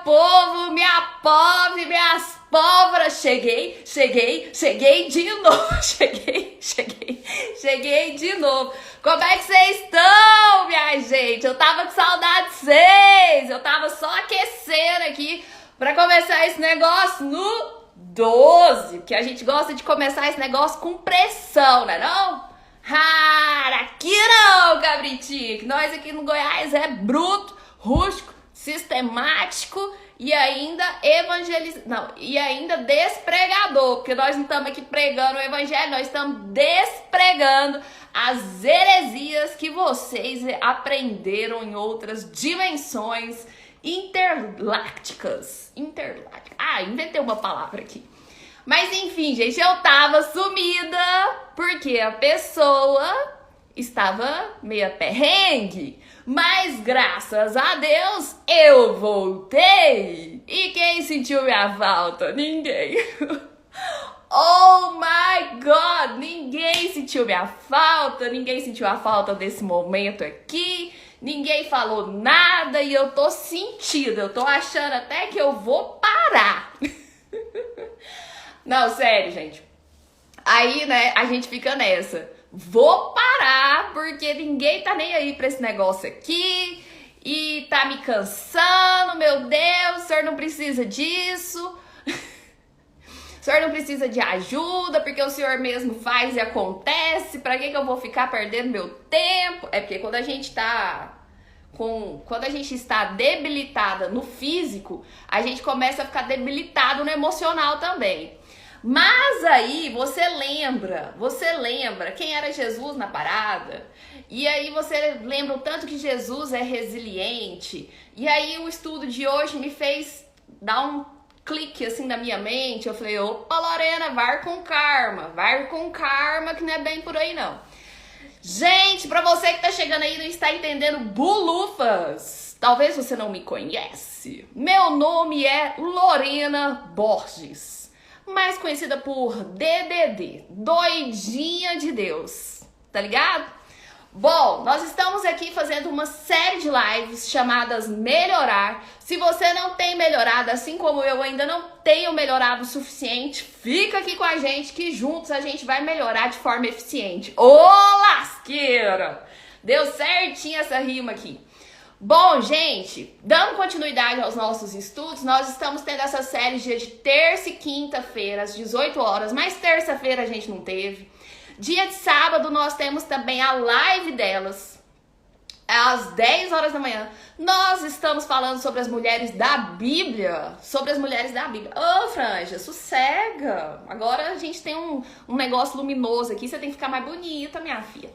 povo, minha pobre, minhas pólvoras. Cheguei de novo. Cheguei de novo. Como é que vocês estão, minha gente? Eu tava com saudade de vocês. Eu tava só aquecendo aqui pra começar esse negócio no 12. Porque a gente gosta de começar esse negócio com pressão, né não? Aqui não, cabritinho. Que nós aqui no Goiás é bruto, rústico, sistemático e ainda e ainda despregador, porque nós não estamos aqui pregando o evangelho, nós estamos despregando as heresias que vocês aprenderam em outras dimensões interlácticas. Inventei uma palavra aqui. Mas enfim, gente, eu tava sumida porque a pessoa estava meio perrengue. Mas graças a Deus eu voltei. E quem sentiu minha falta? Ninguém. Oh my God! Ninguém sentiu minha falta. Ninguém sentiu a falta desse momento aqui. Ninguém falou nada e eu tô sentida. Eu tô achando até que eu vou parar. Não, sério, gente. Aí, né, a gente fica nessa. Vou parar, porque ninguém tá nem aí pra esse negócio aqui. E tá me cansando, meu Deus, o senhor não precisa disso. O senhor não precisa de ajuda, porque o senhor mesmo faz e acontece. Pra que eu vou ficar perdendo meu tempo? É porque quando a gente está debilitada no físico, a gente começa a ficar debilitado no emocional também. Mas aí você lembra quem era Jesus na parada? E aí você lembra o tanto que Jesus é resiliente. E aí o estudo de hoje me fez dar um clique assim na minha mente. Eu falei, opa, Lorena, vai com karma, que não é bem por aí não. Gente, pra você que tá chegando aí e não está entendendo bulufas, talvez você não me conhece. Meu nome é Lorena Borges, mais conhecida por DDD, Doidinha de Deus, tá ligado? Bom, nós estamos aqui fazendo uma série de lives chamadas Melhorar. Se você não tem melhorado, assim como eu ainda não tenho melhorado o suficiente, fica aqui com a gente que juntos a gente vai melhorar de forma eficiente. Ô, lasqueira! Deu certinho essa rima aqui. Bom, gente, dando continuidade aos nossos estudos, nós estamos tendo essa série dia de terça e quinta-feira, às 18 horas, mas terça-feira a gente não teve. Dia de sábado nós temos também a live delas, às 10 horas da manhã. Nós estamos falando sobre as mulheres da Bíblia, Ô, Franja, sossega. Agora a gente tem um negócio luminoso aqui, você tem que ficar mais bonita, minha filha.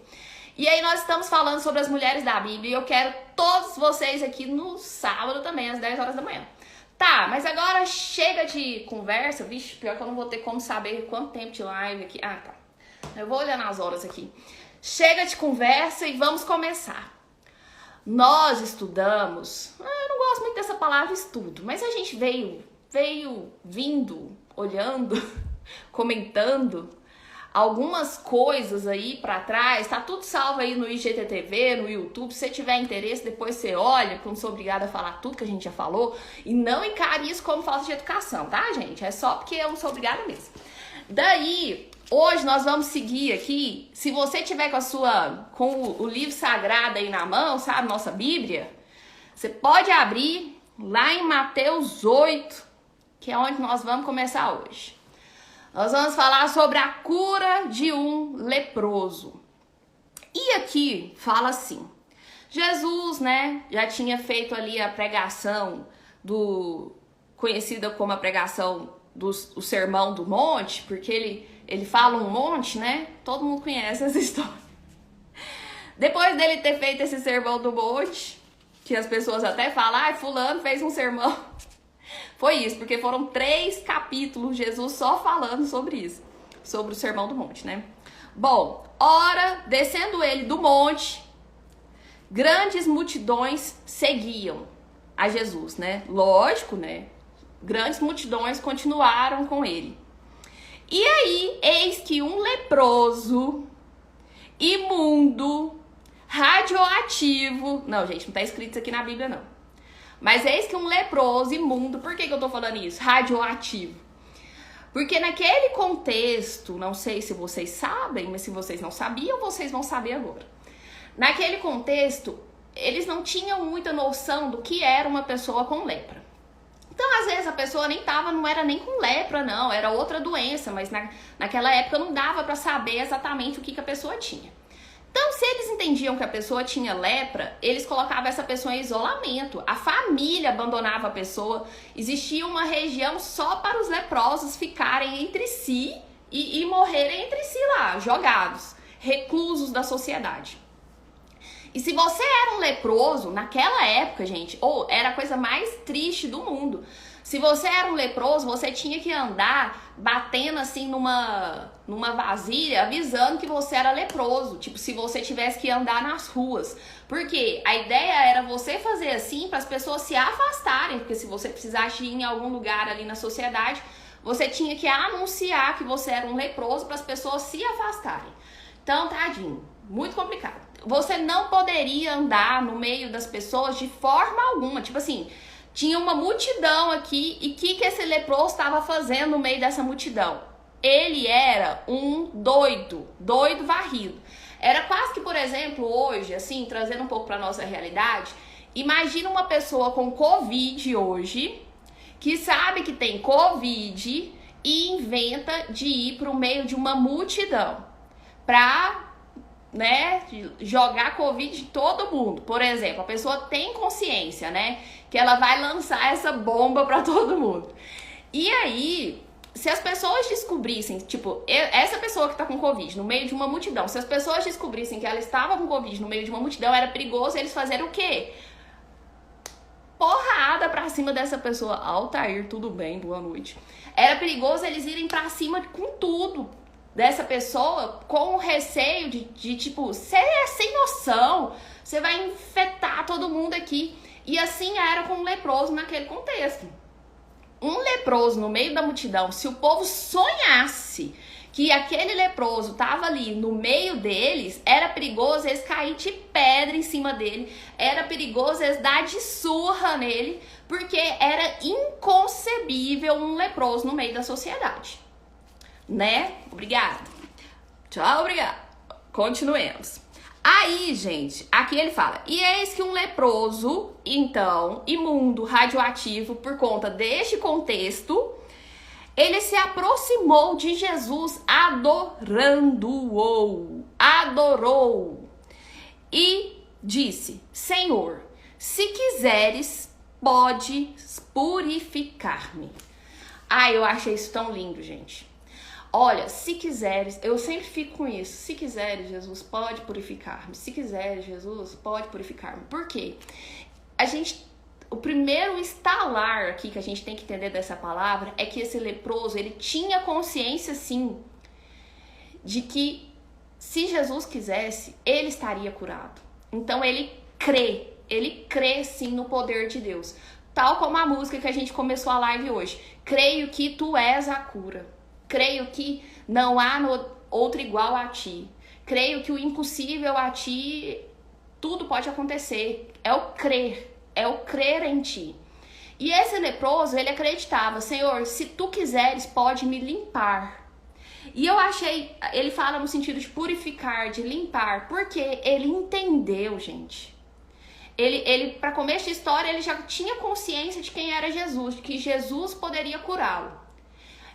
E aí nós estamos falando sobre as mulheres da Bíblia e eu quero todos vocês aqui no sábado também, às 10 horas da manhã. Tá, mas agora chega de conversa. Vixe, pior que eu não vou ter como saber quanto tempo de live aqui. Ah, tá. Eu vou olhar nas horas aqui. Chega de conversa e vamos começar. Nós estudamos... Eu não gosto muito dessa palavra estudo, mas a gente veio vindo, olhando, comentando algumas coisas aí pra trás. Tá tudo salvo aí no IGTV, no YouTube. Se você tiver interesse, depois você olha, porque eu não sou obrigada a falar tudo que a gente já falou. E não encare isso como falta de educação, tá, gente? É só porque eu não sou obrigada mesmo. Daí, hoje nós vamos seguir aqui. Se você tiver com o livro sagrado aí na mão, sabe, nossa Bíblia, você pode abrir lá em Mateus 8, que é onde nós vamos começar hoje. Nós vamos falar sobre a cura de um leproso. E aqui fala assim, Jesus, né, já tinha feito ali a pregação conhecida como a pregação do Sermão do Monte, porque ele fala um monte, né? Todo mundo conhece essa história. Depois dele ter feito esse Sermão do Monte, que as pessoas até falam, fulano fez um sermão. Foi isso, porque foram 3 capítulos Jesus só falando sobre isso, sobre o Sermão do Monte, né? Bom, ora, descendo ele do monte, grandes multidões seguiam a Jesus, né? Lógico, né? Grandes multidões continuaram com ele. E aí, eis que um leproso, imundo, radioativo... Não, gente, não tá escrito isso aqui na Bíblia, não. Mas eis que um leproso imundo, por que eu tô falando isso? Radioativo. Porque naquele contexto, não sei se vocês sabem, mas se vocês não sabiam, vocês vão saber agora. Naquele contexto, eles não tinham muita noção do que era uma pessoa com lepra. Então, às vezes, a pessoa não era nem com lepra, não, era outra doença, mas naquela época não dava para saber exatamente o que a pessoa tinha. Então, se eles entendiam que a pessoa tinha lepra, eles colocavam essa pessoa em isolamento. A família abandonava a pessoa. Existia uma região só para os leprosos ficarem entre si e morrerem entre si lá, jogados, reclusos da sociedade. E se você era um leproso, naquela época, gente, era a coisa mais triste do mundo. Se você era um leproso, você tinha que andar batendo assim numa vasilha, avisando que você era leproso. Tipo, se você tivesse que andar nas ruas. Porque a ideia era você fazer assim para as pessoas se afastarem. Porque se você precisasse ir em algum lugar ali na sociedade, você tinha que anunciar que você era um leproso para as pessoas se afastarem. Então, tadinho, muito complicado. Você não poderia andar no meio das pessoas de forma alguma. Tipo assim, tinha uma multidão aqui e o que esse leproso estava fazendo no meio dessa multidão? Ele era um doido varrido. Era quase que, por exemplo, hoje, assim, trazendo um pouco para nossa realidade, imagina uma pessoa com Covid hoje, que sabe que tem Covid e inventa de ir para o meio de uma multidão para jogar Covid em todo mundo. Por exemplo, a pessoa tem consciência, que ela vai lançar essa bomba para todo mundo. E aí, se as pessoas descobrissem, tipo, essa pessoa que tá com Covid no meio de uma multidão, se as pessoas descobrissem que ela estava com Covid no meio de uma multidão, era perigoso eles fazerem o quê? Porrada pra cima dessa pessoa. Altair, tudo bem, boa noite. Era perigoso eles irem pra cima com tudo dessa pessoa, com o receio de tipo, você é sem noção, você vai infectar todo mundo aqui. E assim era com um leproso naquele contexto. Um leproso no meio da multidão, se o povo sonhasse que aquele leproso estava ali no meio deles, era perigoso eles caírem de pedra em cima dele, era perigoso eles dar de surra nele, porque era inconcebível um leproso no meio da sociedade. Obrigada. Tchau, obrigada. Continuemos. Aí, gente, aqui ele fala: e eis que um leproso, então, imundo, radioativo, por conta deste contexto, ele se aproximou de Jesus adorou e disse: Senhor, se quiseres, podes purificar-me. Eu achei isso tão lindo, gente. Olha, se quiseres, eu sempre fico com isso. Se quiseres, Jesus, pode purificar-me. Se quiseres, Jesus, pode purificar-me. Por quê? O primeiro estalar aqui que a gente tem que entender dessa palavra é que esse leproso, ele tinha consciência, sim, de que se Jesus quisesse, ele estaria curado. Então ele crê sim no poder de Deus. Tal como a música que a gente começou a live hoje. Creio que tu és a cura. Creio que não há outro igual a ti. Creio que o impossível a ti, tudo pode acontecer. É o crer em ti. E esse leproso, ele acreditava: Senhor, se tu quiseres, pode me limpar. E eu achei, ele fala no sentido de purificar, de limpar, porque ele entendeu, gente. Ele para começo de história, ele já tinha consciência de quem era Jesus, de que Jesus poderia curá-lo.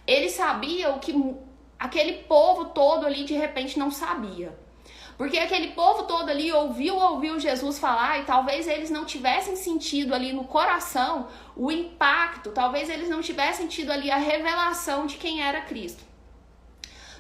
Ele sabia o que aquele povo todo ali de repente não sabia. Porque aquele povo todo ali ouviu Jesus falar, e talvez eles não tivessem sentido ali no coração o impacto, talvez eles não tivessem tido ali a revelação de quem era Cristo.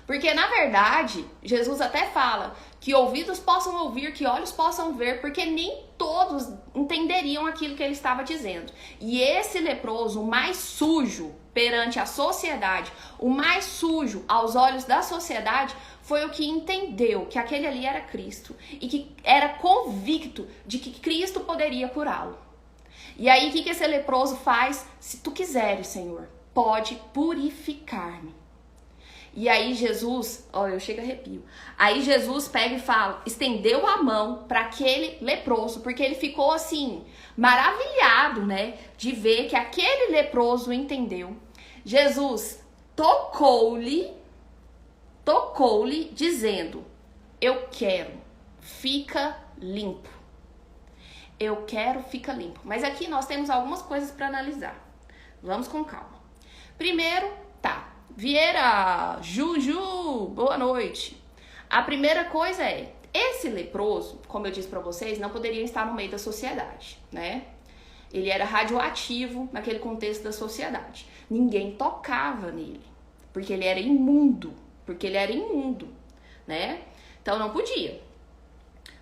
Porque na verdade, Jesus até fala que ouvidos possam ouvir, que olhos possam ver, porque nem todos entenderiam aquilo que ele estava dizendo. E esse leproso, o mais sujo perante a sociedade, o mais sujo aos olhos da sociedade, foi o que entendeu que aquele ali era Cristo e que era convicto de que Cristo poderia curá-lo. E aí, o que esse leproso faz? Se tu quiseres, Senhor, pode purificar-me. E aí Jesus, olha, eu chego a arrepio. Aí Jesus pega e fala, estendeu a mão para aquele leproso, porque ele ficou assim, maravilhado maravilhado, né, de ver que aquele leproso entendeu. Jesus tocou-lhe, dizendo: eu quero, fica limpo. Eu quero, fica limpo. Mas aqui nós temos algumas coisas para analisar. Vamos com calma. Primeiro, tá. Vieira, Juju, boa noite. A primeira coisa é, esse leproso, como eu disse para vocês, não poderia estar no meio da sociedade, né? Ele era radioativo naquele contexto da sociedade. Ninguém tocava nele, porque ele era imundo, né? Então não podia.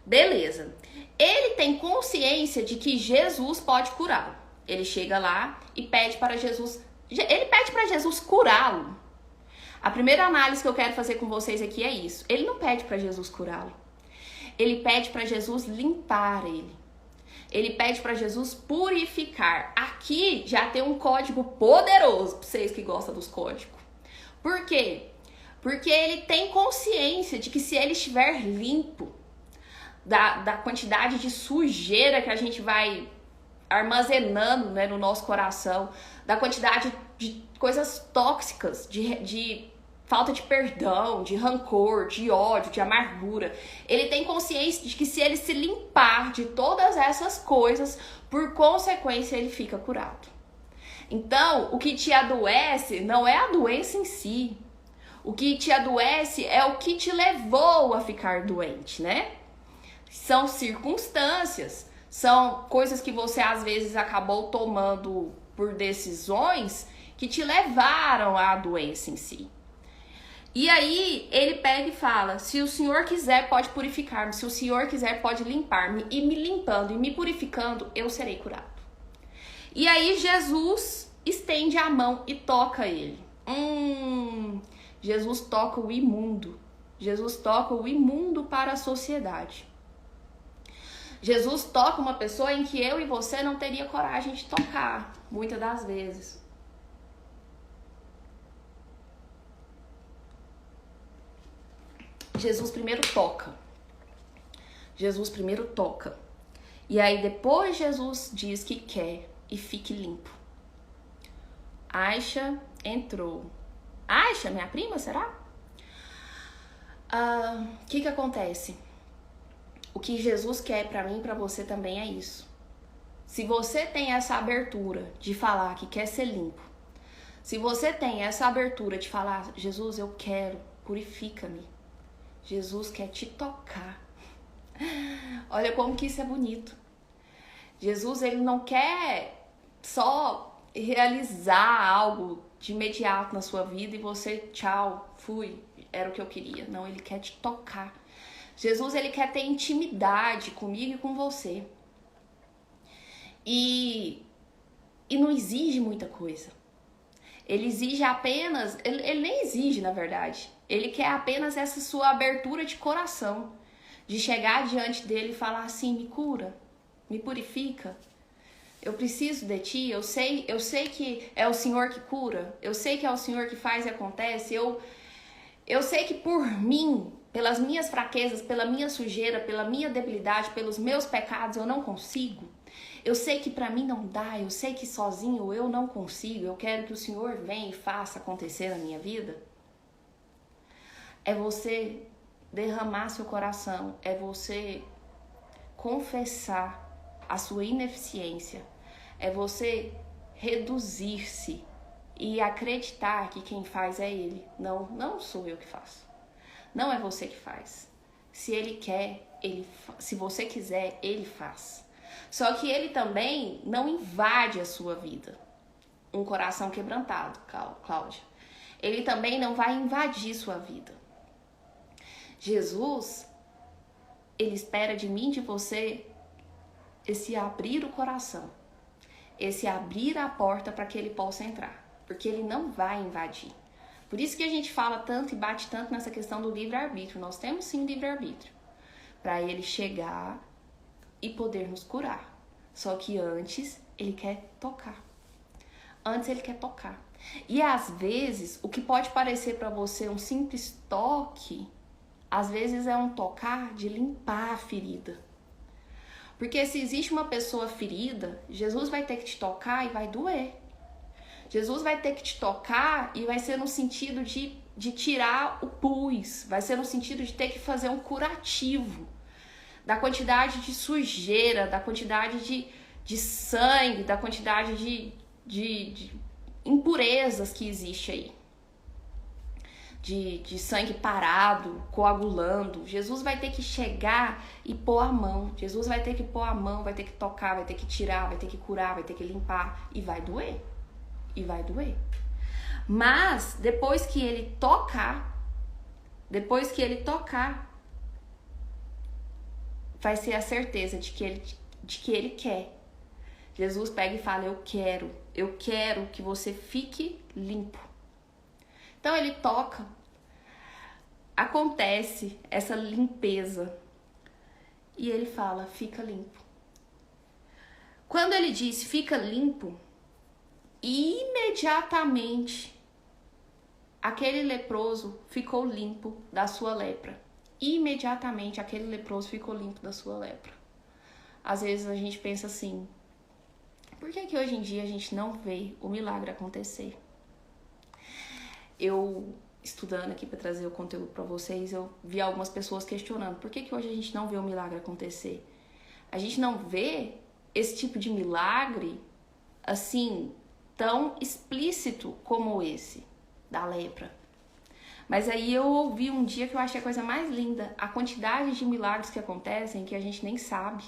Beleza. Ele tem consciência de que Jesus pode curá-lo. Ele chega lá e pede para Jesus, curá-lo. A primeira análise que eu quero fazer com vocês aqui é isso. Ele não pede para Jesus curá-lo. Ele pede para Jesus limpar ele. Ele pede para Jesus purificar. Aqui já tem um código poderoso para vocês que gostam dos códigos. Por quê? Porque ele tem consciência de que se ele estiver limpo da quantidade de sujeira que a gente vai armazenando, né, no nosso coração, da quantidade de coisas tóxicas, de falta de perdão, de rancor, de ódio, de amargura. Ele tem consciência de que se ele se limpar de todas essas coisas, por consequência ele fica curado. Então, o que te adoece não é a doença em si. O que te adoece é o que te levou a ficar doente, né? São circunstâncias, são coisas que você às vezes acabou tomando por decisões que te levaram à doença em si. E aí ele pega e fala: se o Senhor quiser pode purificar-me, se o Senhor quiser pode limpar-me, e me limpando e me purificando eu serei curado. E aí Jesus estende a mão e toca ele. Jesus toca o imundo. Jesus toca o imundo para a sociedade. Jesus toca uma pessoa em que eu e você não teria coragem de tocar, muitas das vezes. Jesus primeiro toca. E aí depois Jesus diz que quer e fique limpo. Aisha entrou. Aisha, minha prima, será? O que acontece? O que Jesus quer pra mim e pra você também é isso. Se você tem essa abertura de falar que quer ser limpo, se você tem essa abertura de falar: Jesus, eu quero, purifica-me. Jesus quer te tocar. Olha como que isso é bonito. Jesus, ele não quer só realizar algo de imediato na sua vida e você, tchau, fui, era o que eu queria. Não, ele quer te tocar. Jesus, ele quer ter intimidade comigo e com você. E não exige muita coisa. Ele exige apenas, ele nem exige, na verdade. Ele quer apenas essa sua abertura de coração, de chegar diante dele e falar assim: me cura, me purifica. Eu preciso de ti, eu sei que é o Senhor que cura, eu sei que é o Senhor que faz e acontece, eu sei que por mim, pelas minhas fraquezas, pela minha sujeira, pela minha debilidade, pelos meus pecados, eu não consigo. Eu sei que pra mim não dá, eu sei que sozinho eu não consigo, eu quero que o Senhor venha e faça acontecer na minha vida. É você derramar seu coração, é você confessar a sua ineficiência, é você reduzir-se e acreditar que quem faz é Ele. Não sou eu que faço. Não é você que faz. Se Ele quer, se você quiser, Ele faz. Só que Ele também não invade a sua vida. Um coração quebrantado, Cláudia. Ele também não vai invadir sua vida. Jesus, Ele espera de mim e de você esse abrir o coração, esse abrir a porta para que Ele possa entrar, porque Ele não vai invadir. Por isso que a gente fala tanto e bate tanto nessa questão do livre-arbítrio. Nós temos sim livre-arbítrio, para Ele chegar e poder nos curar. Só que antes Ele quer tocar. Antes Ele quer tocar. E às vezes, o que pode parecer para você um simples toque, às vezes é um tocar de limpar a ferida. Porque se existe uma pessoa ferida, Jesus vai ter que te tocar e vai doer. Jesus vai ter que te tocar e vai ser no sentido de tirar o pus, vai ser no sentido de ter que fazer um curativo da quantidade de sujeira, da quantidade de sangue, da quantidade de impurezas que existe aí. De sangue parado, coagulando. Jesus vai ter que chegar e pôr a mão. Jesus vai ter que pôr a mão, vai ter que tocar, vai ter que tirar, vai ter que curar, vai ter que limpar. E vai doer. E vai doer. Mas, depois que ele tocar, vai ser a certeza de que ele quer. Jesus pega e fala, eu quero que você fique limpo. Então ele toca, acontece essa limpeza e ele fala, fica limpo. Quando ele diz fica limpo, imediatamente aquele leproso ficou limpo da sua lepra. Imediatamente aquele leproso ficou limpo da sua lepra. Às vezes a gente pensa assim, por que hoje em dia a gente não vê o milagre acontecer? Eu, estudando aqui para trazer o conteúdo para vocês, eu vi algumas pessoas questionando por que hoje a gente não vê o milagre acontecer. A gente não vê esse tipo de milagre assim, tão explícito como esse, da lepra. Mas aí eu ouvi um dia que eu achei a coisa mais linda, a quantidade de milagres que acontecem que a gente nem sabe.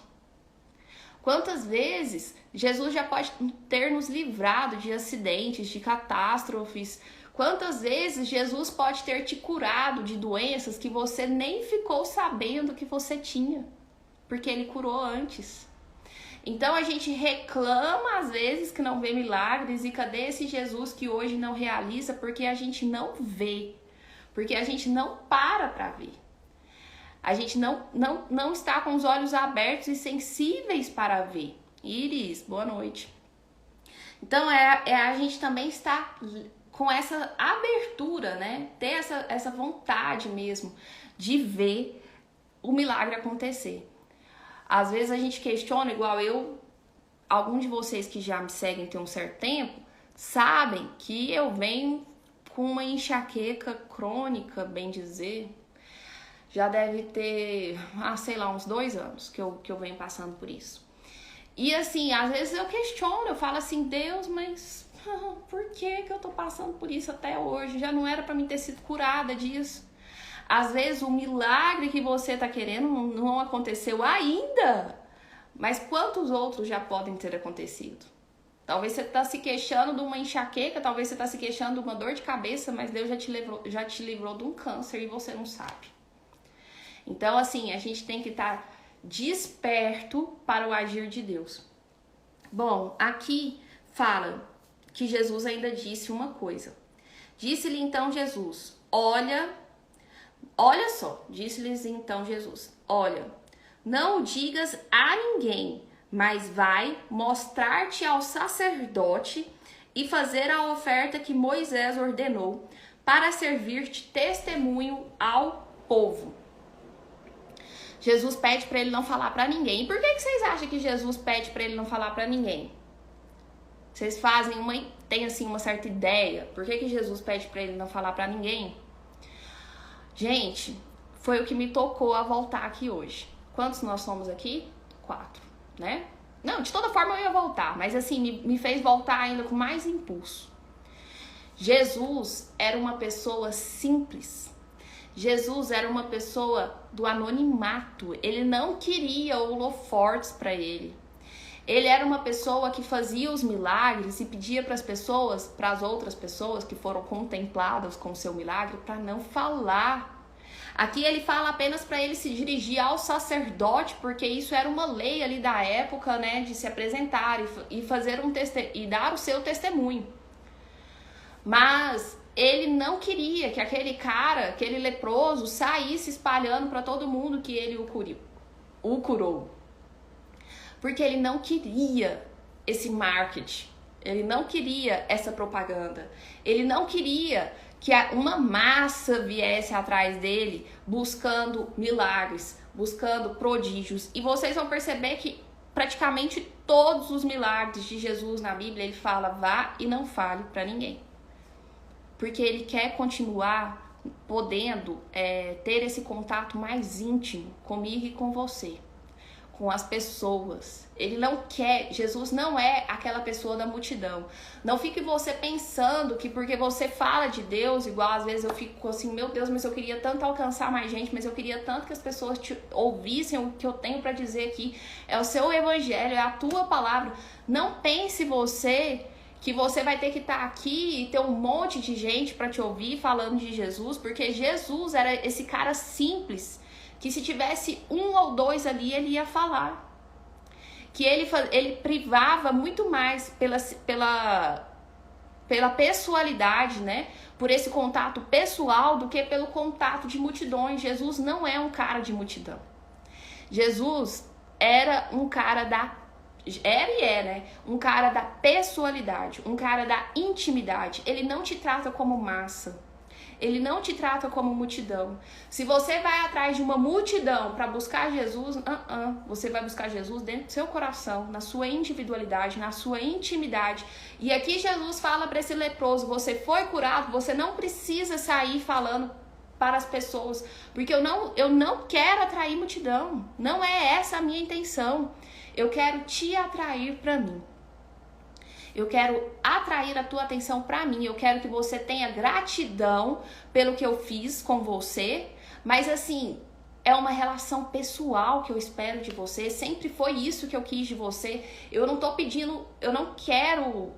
Quantas vezes Jesus já pode ter nos livrado de acidentes, de catástrofes. Quantas vezes Jesus pode ter te curado de doenças que você nem ficou sabendo que você tinha, porque ele curou antes. Então a gente reclama às vezes que não vê milagres e cadê esse Jesus que hoje não realiza? Porque a gente não vê, porque a gente não para ver. A gente não está com os olhos abertos e sensíveis para ver. Iris, boa noite. Então a gente também está com essa abertura, né? Ter essa vontade mesmo de ver o milagre acontecer. Às vezes a gente questiona, igual eu, alguns de vocês que já me seguem tem um certo tempo, sabem que eu venho com uma enxaqueca crônica, bem dizer. Já deve ter, sei lá, uns 2 anos que eu venho passando por isso. E assim, às vezes eu questiono, eu falo assim, Deus, mas por que eu tô passando por isso até hoje? Já não era pra mim ter sido curada disso. Às vezes o milagre que você tá querendo não aconteceu ainda, mas quantos outros já podem ter acontecido? Talvez você tá se queixando de uma enxaqueca, talvez você tá se queixando de uma dor de cabeça, mas Deus já te livrou de um câncer e você não sabe. Então, assim, a gente tem que estar desperto para o agir de Deus. Bom, aqui fala que Jesus ainda disse uma coisa. Disse-lhe então Jesus, olha só, disse-lhes então Jesus, olha, não o digas a ninguém, mas vai mostrar-te ao sacerdote e fazer a oferta que Moisés ordenou para servir-te testemunho ao povo. Jesus pede para ele não falar para ninguém. E por que vocês acham que Jesus pede para ele não falar para ninguém? Vocês têm assim uma certa ideia? Por que Jesus pede para ele não falar para ninguém? Gente, foi o que me tocou a voltar aqui hoje. Quantos nós somos aqui? 4, né? Não, de toda forma eu ia voltar, mas assim, me fez voltar ainda com mais impulso. Jesus era uma pessoa simples. Jesus era uma pessoa do anonimato. Ele não queria holofortes para ele. Ele era uma pessoa que fazia os milagres e pedia para as outras pessoas que foram contempladas com o seu milagre, para não falar. Aqui ele fala apenas para ele se dirigir ao sacerdote, porque isso era uma lei ali da época, né, de se apresentar e fazer e dar o seu testemunho. Mas ele não queria que aquele leproso, saísse espalhando para todo mundo que ele o curou. Porque ele não queria esse marketing, ele não queria essa propaganda, ele não queria que uma massa viesse atrás dele buscando milagres, buscando prodígios. E vocês vão perceber que praticamente todos os milagres de Jesus na Bíblia, ele fala, vá e não fale para ninguém. Porque ele quer continuar podendo ter esse contato mais íntimo comigo e com você, com as pessoas. Ele não quer, Jesus não é aquela pessoa da multidão. Não fique você pensando que porque você fala de Deus, igual às vezes eu fico assim, meu Deus, mas eu queria tanto alcançar mais gente, mas eu queria tanto que as pessoas ouvissem o que eu tenho para dizer aqui. É o seu evangelho, é a tua palavra. Não pense você que você vai ter que estar aqui e ter um monte de gente para te ouvir falando de Jesus, porque Jesus era esse cara simples, que se tivesse um ou dois ali, ele ia falar. Que ele privava muito mais pela pessoalidade, né? Por esse contato pessoal do que pelo contato de multidões. Jesus não é um cara de multidão. Jesus era um cara né? Um cara da pessoalidade, um cara da intimidade. Ele não te trata como massa. Ele não te trata como multidão. Se você vai atrás de uma multidão para buscar Jesus, você vai buscar Jesus dentro do seu coração, na sua individualidade, na sua intimidade. E aqui Jesus fala para esse leproso, você foi curado, você não precisa sair falando para as pessoas, porque eu não quero atrair multidão. Não é essa a minha intenção. Eu quero te atrair para mim. Eu quero atrair a tua atenção para mim. Eu quero que você tenha gratidão pelo que eu fiz com você. Mas assim, é uma relação pessoal que eu espero de você. Sempre foi isso que eu quis de você. Eu não tô pedindo, eu não quero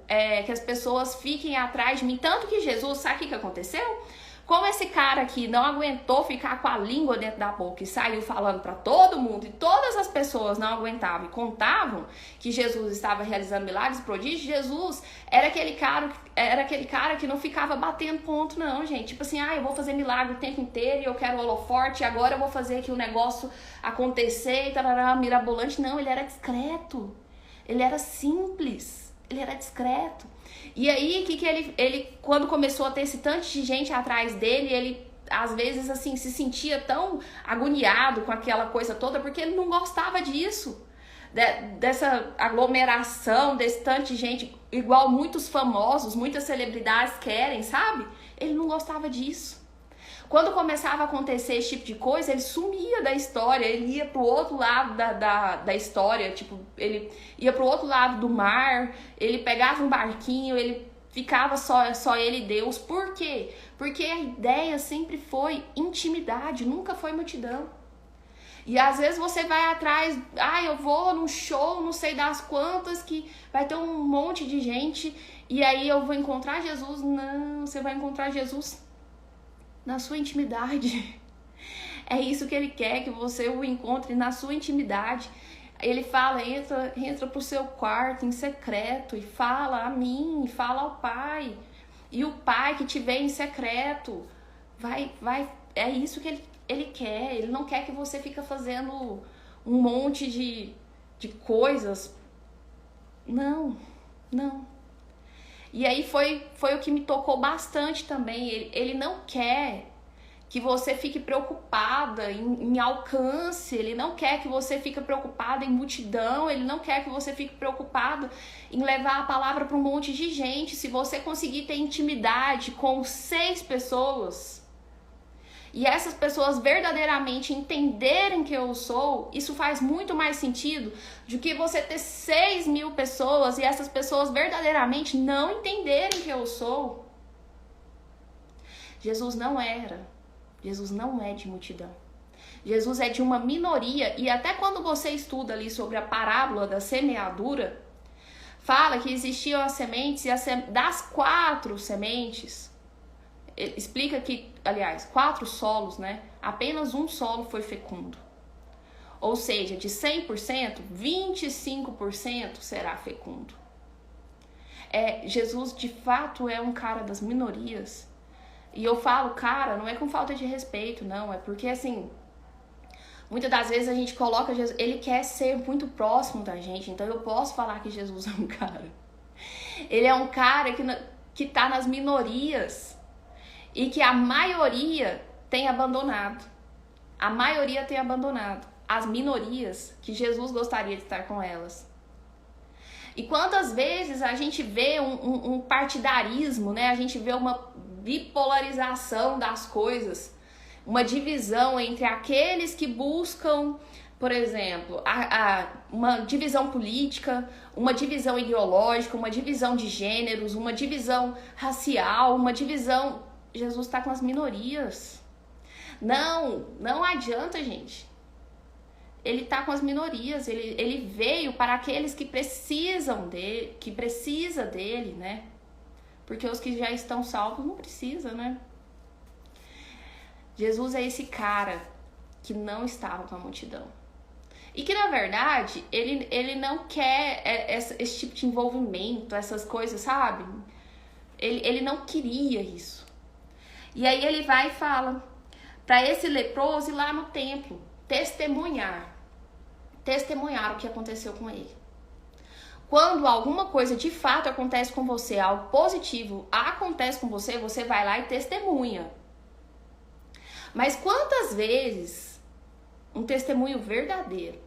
que as pessoas fiquem atrás de mim. Tanto que Jesus, sabe o que aconteceu? Como esse cara aqui não aguentou ficar com a língua dentro da boca e saiu falando para todo mundo, e todas as pessoas não aguentavam e contavam que Jesus estava realizando milagres e prodígios, Jesus era aquele cara que não ficava batendo ponto, não, gente. Tipo assim, eu vou fazer milagre o tempo inteiro e eu quero holoforte, e agora eu vou fazer aqui o negócio acontecer e tarará, mirabolante. Não, ele era discreto. Ele era simples. Ele era discreto. E aí, que ele quando começou a ter esse tanto de gente atrás dele, ele às vezes assim se sentia tão agoniado com aquela coisa toda, porque ele não gostava disso, dessa aglomeração, desse tanto de gente, igual muitos famosos, muitas celebridades querem, sabe? Ele não gostava disso. Quando começava a acontecer esse tipo de coisa, ele sumia da história, ele ia pro outro lado da história, tipo, ele ia pro outro lado do mar, ele pegava um barquinho, ele ficava só ele e Deus. Por quê? Porque a ideia sempre foi intimidade, nunca foi multidão. E às vezes você vai atrás, eu vou num show, não sei das quantas, que vai ter um monte de gente, e aí eu vou encontrar Jesus. Não, você vai encontrar Jesus na sua intimidade. É isso que ele quer, que você o encontre na sua intimidade. Ele fala, entra pro seu quarto em secreto e fala a mim, e fala ao Pai. E o Pai que te vê em secreto, é isso que ele quer. Ele não quer que você fique fazendo um monte de coisas. Não. E aí foi o que me tocou bastante também. Ele não quer que você fique preocupada em alcance, ele não quer que você fique preocupada em multidão, ele não quer que você fique preocupada em levar a palavra para um monte de gente. Se você conseguir ter intimidade com 6 pessoas, e essas pessoas verdadeiramente entenderem que eu sou, isso faz muito mais sentido do que você ter 6.000 pessoas e essas pessoas verdadeiramente não entenderem que eu sou. Jesus não é de multidão. Jesus é de uma minoria, e até quando você estuda ali sobre a parábola da semeadura, fala que existiam as sementes e das 4 sementes, explica que, aliás, 4 solos, né? Apenas um solo foi fecundo. Ou seja, de 100%, 25% será fecundo. Jesus, de fato, é um cara das minorias. E eu falo, cara, não é com falta de respeito, não. É porque, assim, muitas das vezes a gente coloca Jesus... Ele quer ser muito próximo da gente. Então eu posso falar que Jesus é um cara. Ele é um cara que tá nas minorias. E que a maioria tem abandonado. A maioria tem abandonado. as minorias que Jesus gostaria de estar com elas. E quantas vezes a gente vê um partidarismo, né? A gente vê uma bipolarização das coisas, uma divisão entre aqueles que buscam, por exemplo, uma divisão política, uma divisão ideológica, uma divisão de gêneros, uma divisão racial, uma divisão... Jesus está com as minorias. Não adianta, gente. Ele está com as minorias, ele veio para aqueles que precisam dele, que precisa dele, né? Porque os que já estão salvos não precisam, né? Jesus é esse cara que não estava com a multidão. E que, na verdade, ele não quer esse tipo de envolvimento, essas coisas, sabe? Ele não queria isso. E aí ele vai e fala para esse leproso ir lá no templo, testemunhar o que aconteceu com ele. Quando alguma coisa de fato acontece com você, algo positivo acontece com você, você vai lá e testemunha. Mas quantas vezes um testemunho verdadeiro,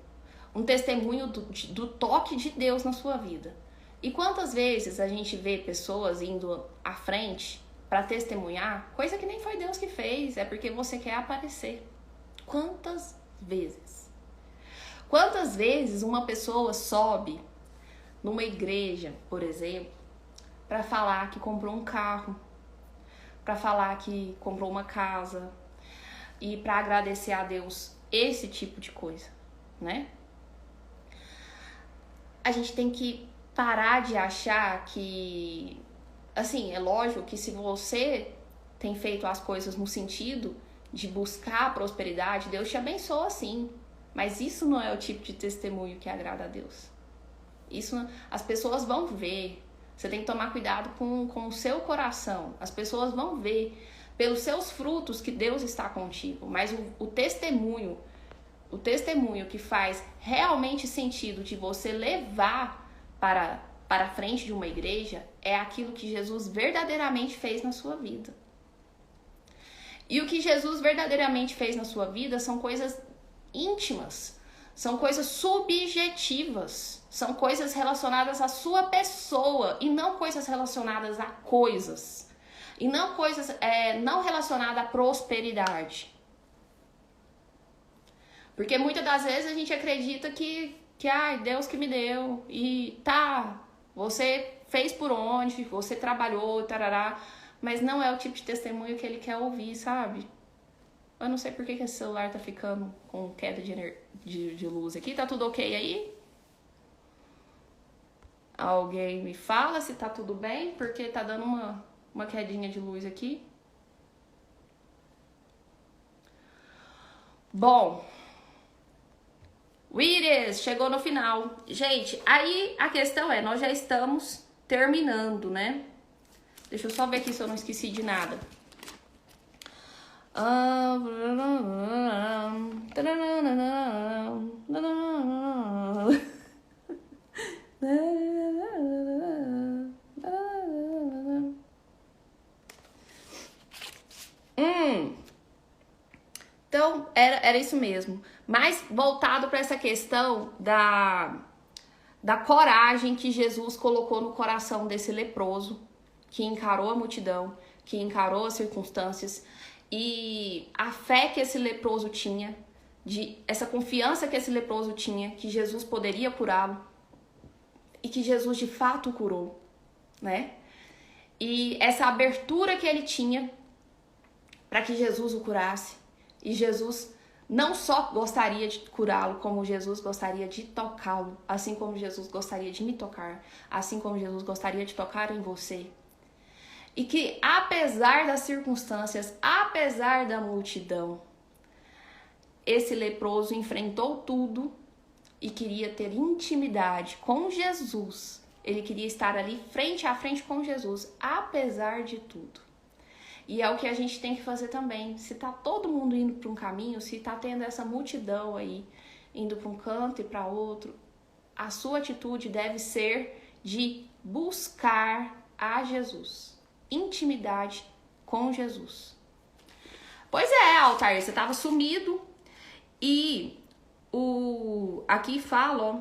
um testemunho do toque de Deus na sua vida, e quantas vezes a gente vê pessoas indo à frente para testemunhar, coisa que nem foi Deus que fez, é porque você quer aparecer. Quantas vezes? Quantas vezes uma pessoa sobe numa igreja, por exemplo, para falar que comprou um carro, para falar que comprou uma casa e para agradecer a Deus, esse tipo de coisa, né? A gente tem que parar de achar que, assim, é lógico que se você tem feito as coisas no sentido de buscar a prosperidade, Deus te abençoa sim, mas isso não é o tipo de testemunho que agrada a Deus. Isso as pessoas vão ver. Você tem que tomar cuidado com o seu coração. As pessoas vão ver pelos seus frutos que Deus está contigo. Mas o testemunho que faz realmente sentido de você levar para frente de uma igreja é aquilo que Jesus verdadeiramente fez na sua vida. E o que Jesus verdadeiramente fez na sua vida são coisas íntimas. São coisas subjetivas, são coisas relacionadas à sua pessoa e não coisas relacionadas a coisas. E não coisas não relacionadas à prosperidade. Porque muitas das vezes a gente acredita que Deus que me deu e tá, você fez por onde, você trabalhou, tarará, mas não é o tipo de testemunho que ele quer ouvir, sabe? Eu não sei por que esse celular tá ficando com queda de luz aqui. Tá tudo ok aí? Alguém me fala se tá tudo bem? Porque tá dando uma quedinha de luz aqui. Bom. Iris, chegou no final. Gente, aí a questão é, nós já estamos terminando, né? Deixa eu só ver aqui se eu não esqueci de nada. Então, era isso mesmo. Mas voltado para essa questão da coragem que Jesus colocou no coração desse leproso, que encarou a multidão, que encarou as circunstâncias, e a fé que esse leproso tinha, essa confiança que esse leproso tinha, que Jesus poderia curá-lo, e que Jesus de fato o curou, né? E essa abertura que ele tinha para que Jesus o curasse, e Jesus não só gostaria de curá-lo, como Jesus gostaria de tocá-lo, assim como Jesus gostaria de me tocar, assim como Jesus gostaria de tocar em você. E que apesar das circunstâncias, apesar da multidão, esse leproso enfrentou tudo e queria ter intimidade com Jesus. Ele queria estar ali frente a frente com Jesus, apesar de tudo. E é o que a gente tem que fazer também. Se tá todo mundo indo para um caminho, se tá tendo essa multidão aí, indo para um canto e para outro, a sua atitude deve ser de buscar a Jesus. Intimidade com Jesus. Pois é, Altair, você estava sumido e aqui fala, ó,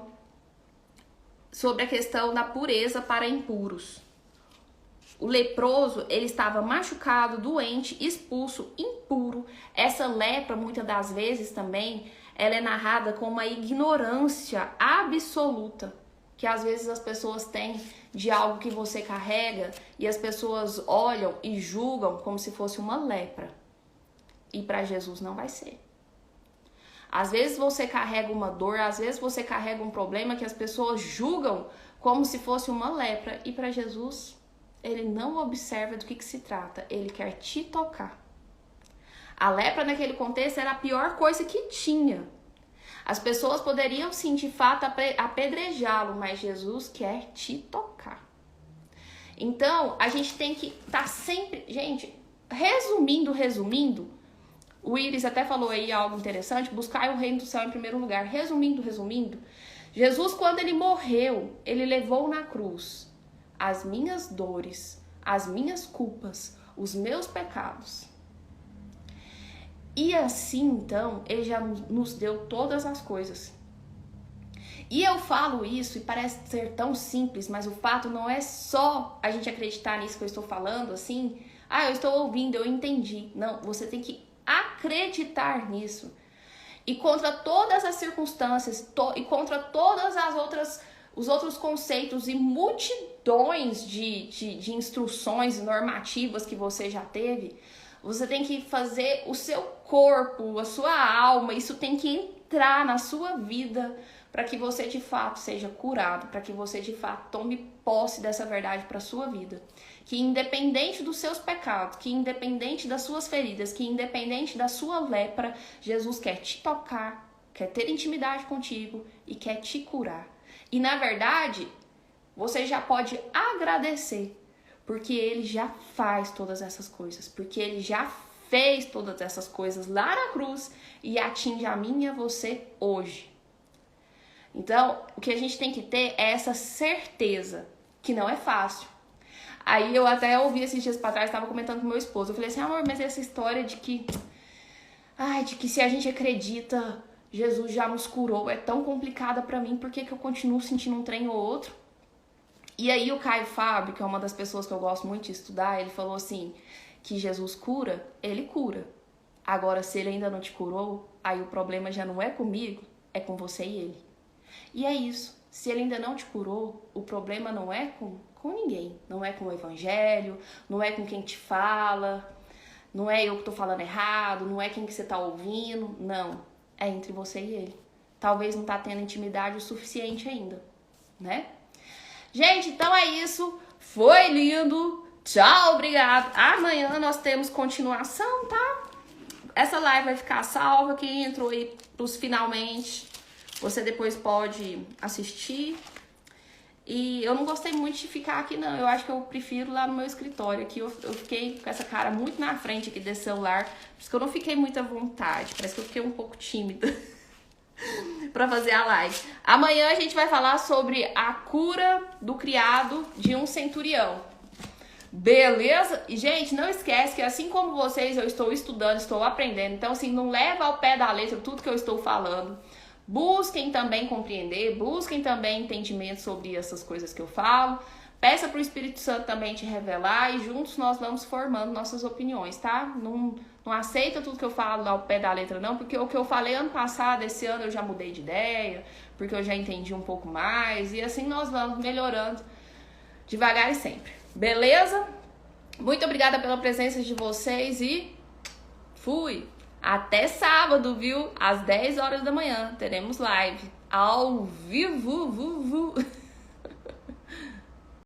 sobre a questão da pureza para impuros. O leproso, ele estava machucado, doente, expulso, impuro. Essa lepra, muitas das vezes também, ela é narrada com uma ignorância absoluta, que às vezes as pessoas têm de algo que você carrega e as pessoas olham e julgam como se fosse uma lepra. E para Jesus não vai ser. Às vezes você carrega uma dor, às vezes você carrega um problema que as pessoas julgam como se fosse uma lepra. E para Jesus, ele não observa do que se trata, ele quer te tocar. A lepra naquele contexto era a pior coisa que tinha. As pessoas poderiam sim, de fato, apedrejá-lo, mas Jesus quer te tocar. Então, a gente tem que estar sempre... Gente, resumindo, o Iris até falou aí algo interessante, buscar o reino do céu em primeiro lugar. Resumindo, Jesus, quando ele morreu, ele levou na cruz as minhas dores, as minhas culpas, os meus pecados. E assim, então, ele já nos deu todas as coisas. E eu falo isso e parece ser tão simples, mas o fato não é só a gente acreditar nisso que eu estou falando, assim, eu estou ouvindo, eu entendi. Não, você tem que acreditar nisso. E contra todas as circunstâncias, e contra todas as outras, os outros conceitos e multidões de instruções normativas que você já teve, você tem que fazer o seu corpo, a sua alma, isso tem que entrar na sua vida para que você de fato seja curado, para que você de fato tome posse dessa verdade para a sua vida. Que independente dos seus pecados, que independente das suas feridas, que independente da sua lepra, Jesus quer te tocar, quer ter intimidade contigo e quer te curar. E na verdade, você já pode agradecer, porque ele já faz todas essas coisas, porque ele já fez todas essas coisas lá na cruz e atinge a mim e a você hoje. Então, o que a gente tem que ter é essa certeza, que não é fácil. Aí eu até ouvi esses dias pra trás, estava comentando com meu esposo, eu falei assim, amor, mas essa história de que se a gente acredita, Jesus já nos curou, é tão complicada pra mim, por que eu continuo sentindo um trem ou outro? E aí o Caio Fábio, que é uma das pessoas que eu gosto muito de estudar, ele falou assim, que Jesus cura, ele cura. Agora, se ele ainda não te curou, aí o problema já não é comigo, é com você e ele. E é isso, se ele ainda não te curou, o problema não é com ninguém. Não é com o evangelho, não é com quem te fala, não é eu que tô falando errado, não é quem que você tá ouvindo, não. É entre você e ele. Talvez não tá tendo intimidade o suficiente ainda, né? Gente, então é isso. Foi lindo. Tchau, obrigado. Amanhã nós temos continuação, tá? Essa live vai ficar salva. Quem entrou aí pros finalmente, você depois pode assistir. E eu não gostei muito de ficar aqui, não. Eu acho que eu prefiro lá no meu escritório. Aqui eu fiquei com essa cara muito na frente aqui desse celular. Por isso que eu não fiquei muito à vontade. Parece que eu fiquei um pouco tímida pra fazer a live. Amanhã a gente vai falar sobre a cura do criado de um centurião. Beleza? E, gente, não esquece que assim como vocês, eu estou estudando, estou aprendendo. Então, assim, não leva ao pé da letra tudo que eu estou falando. Busquem também compreender, busquem também entendimento sobre essas coisas que eu falo. Peça para o Espírito Santo também te revelar e juntos nós vamos formando nossas opiniões, tá? Não aceita tudo que eu falo ao pé da letra não, porque o que eu falei ano passado, esse ano eu já mudei de ideia, porque eu já entendi um pouco mais e assim nós vamos melhorando devagar e sempre. Beleza? Muito obrigada pela presença de vocês e fui! Até sábado, viu? Às 10 horas da manhã teremos live ao vivo.